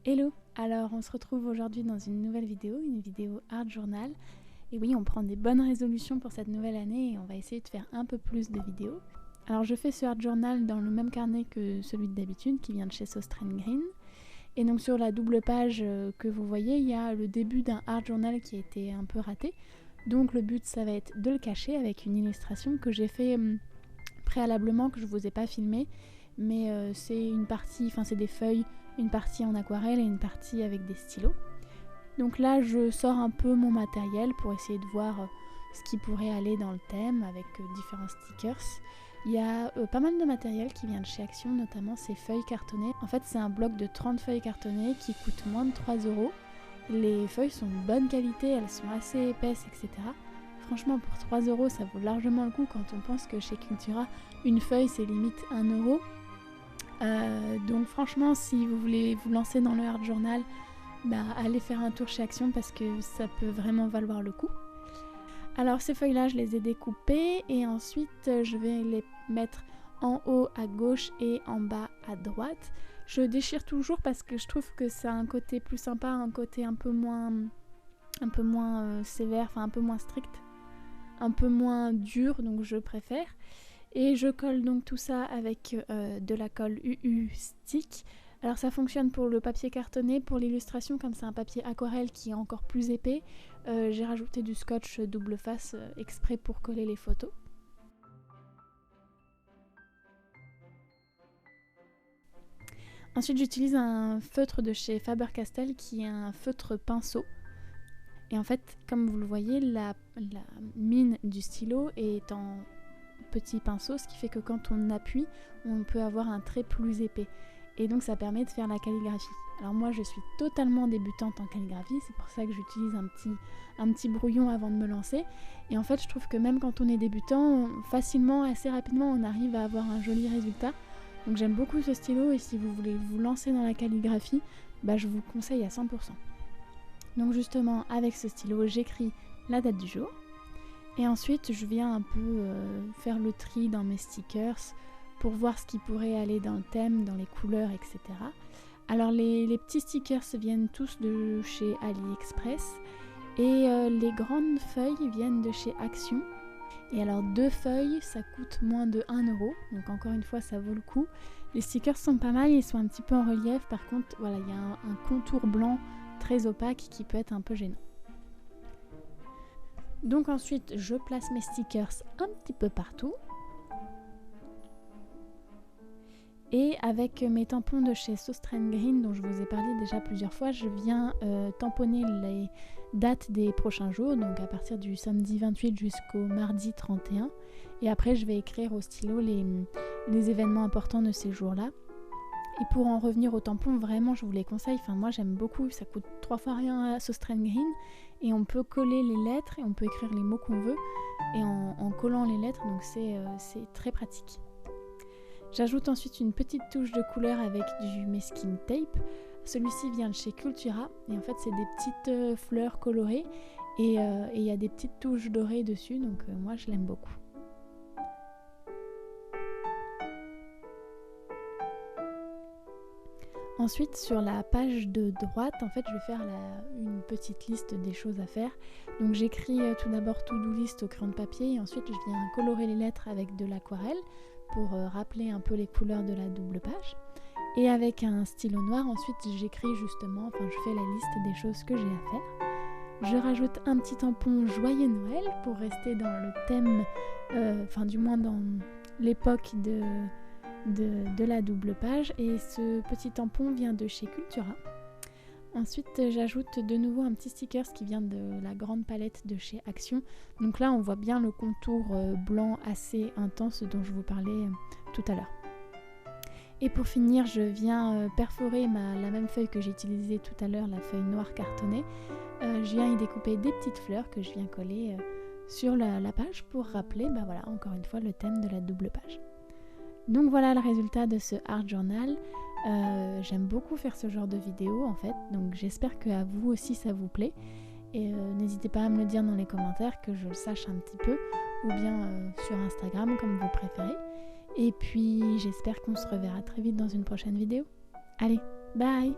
Hello! Alors on se retrouve aujourd'hui dans une nouvelle vidéo, une vidéo Art Journal. Et oui, on prend des bonnes résolutions pour cette nouvelle année et on va essayer de faire un peu plus de vidéos. Alors je fais ce Art Journal dans le même carnet que celui d'habitude qui vient de chez Sost Green. Et donc sur la double page que vous voyez, il y a le début d'un Art Journal qui a été un peu raté. Donc le but ça va être de le cacher avec une illustration que j'ai fait préalablement, que je vous ai pas filmé. Mais c'est une partie, enfin c'est des feuilles, une partie en aquarelle et une partie avec des stylos. Donc là je sors un peu mon matériel pour essayer de voir ce qui pourrait aller dans le thème avec différents stickers. Il y a pas mal de matériel qui vient de chez Action, notamment ces feuilles cartonnées. En fait c'est un bloc de 30 feuilles cartonnées qui coûte moins de 3 €. Les feuilles sont de bonne qualité, elles sont assez épaisses, etc. Franchement pour 3 € ça vaut largement le coup quand on pense que chez Cultura une feuille c'est limite 1 €. Donc franchement si vous voulez vous lancer dans le Art Journal, allez faire un tour chez Action parce que ça peut vraiment valoir le coup. Alors ces feuilles là je les ai découpées et ensuite je vais les mettre en haut à gauche et en bas à droite. Je déchire toujours parce que je trouve que ça a un côté plus sympa, un côté un peu moins sévère, enfin un peu moins strict, un peu moins dur, donc je préfère. Et je colle donc tout ça avec de la colle UU Stick. Alors ça fonctionne pour le papier cartonné, pour l'illustration, comme c'est un papier aquarelle qui est encore plus épais, j'ai rajouté du scotch double face exprès pour coller les photos. Ensuite j'utilise un feutre de chez Faber-Castell qui est un feutre pinceau. Et en fait, comme vous le voyez, la mine du stylo est en petit pinceau, ce qui fait que quand on appuie, on peut avoir un trait plus épais. Et donc ça permet de faire la calligraphie. Alors moi je suis totalement débutante en calligraphie, c'est pour ça que j'utilise un petit brouillon avant de me lancer. Et en fait je trouve que même quand on est débutant, facilement, assez rapidement, on arrive à avoir un joli résultat. Donc j'aime beaucoup ce stylo et si vous voulez vous lancer dans la calligraphie, je vous conseille à 100%. Donc justement avec ce stylo j'écris la date du jour. Et ensuite je viens un peu faire le tri dans mes stickers pour voir ce qui pourrait aller dans le thème, dans les couleurs, etc. Alors les petits stickers viennent tous de chez AliExpress et les grandes feuilles viennent de chez Action. Et alors 2 feuilles ça coûte moins de 1 €, donc encore une fois ça vaut le coup. Les stickers sont pas mal, ils sont un petit peu en relief, par contre voilà il y a un contour blanc très opaque qui peut être un peu gênant. Donc ensuite je place mes stickers un petit peu partout. Et avec mes tampons de chez Sost Green dont je vous ai parlé déjà plusieurs fois, je viens tamponner les dates des prochains jours, donc à partir du samedi 28 jusqu'au mardi 31. Et après je vais écrire au stylo les événements importants de ces jours-là. Et pour en revenir aux tampons, vraiment je vous les conseille, enfin moi j'aime beaucoup, ça coûte 3 fois rien à Sost Green. Et on peut coller les lettres et on peut écrire les mots qu'on veut et en collant les lettres, donc c'est très pratique. J'ajoute ensuite une petite touche de couleur avec du masking tape. Celui-ci vient de chez Cultura et en fait c'est des petites fleurs colorées et il y a des petites touches dorées dessus, donc moi je l'aime beaucoup. Ensuite sur la page de droite, en fait je vais faire une petite liste des choses à faire. Donc j'écris tout d'abord to-do list au crayon de papier et ensuite je viens colorer les lettres avec de l'aquarelle pour rappeler un peu les couleurs de la double page. Et avec un stylo noir, ensuite j'écris justement, enfin je fais la liste des choses que j'ai à faire. Je rajoute un petit tampon Joyeux Noël pour rester dans le thème, enfin du moins dans l'époque de la double page, et ce petit tampon vient de chez Cultura. Ensuite j'ajoute de nouveau un petit sticker qui vient de la grande palette de chez Action. Donc là on voit bien le contour blanc assez intense dont je vous parlais tout à l'heure. Et pour finir je viens perforer la même feuille que j'ai utilisée tout à l'heure, la feuille noire cartonnée. Je viens y découper des petites fleurs que je viens coller sur la page pour rappeler voilà, encore une fois le thème de la double page. Donc voilà le résultat de ce Art Journal. J'aime beaucoup faire ce genre de vidéo en fait, donc j'espère qu'à vous aussi ça vous plaît. Et n'hésitez pas à me le dire dans les commentaires que je le sache un petit peu, ou bien sur Instagram comme vous préférez. Et puis j'espère qu'on se reverra très vite dans une prochaine vidéo. Allez, bye!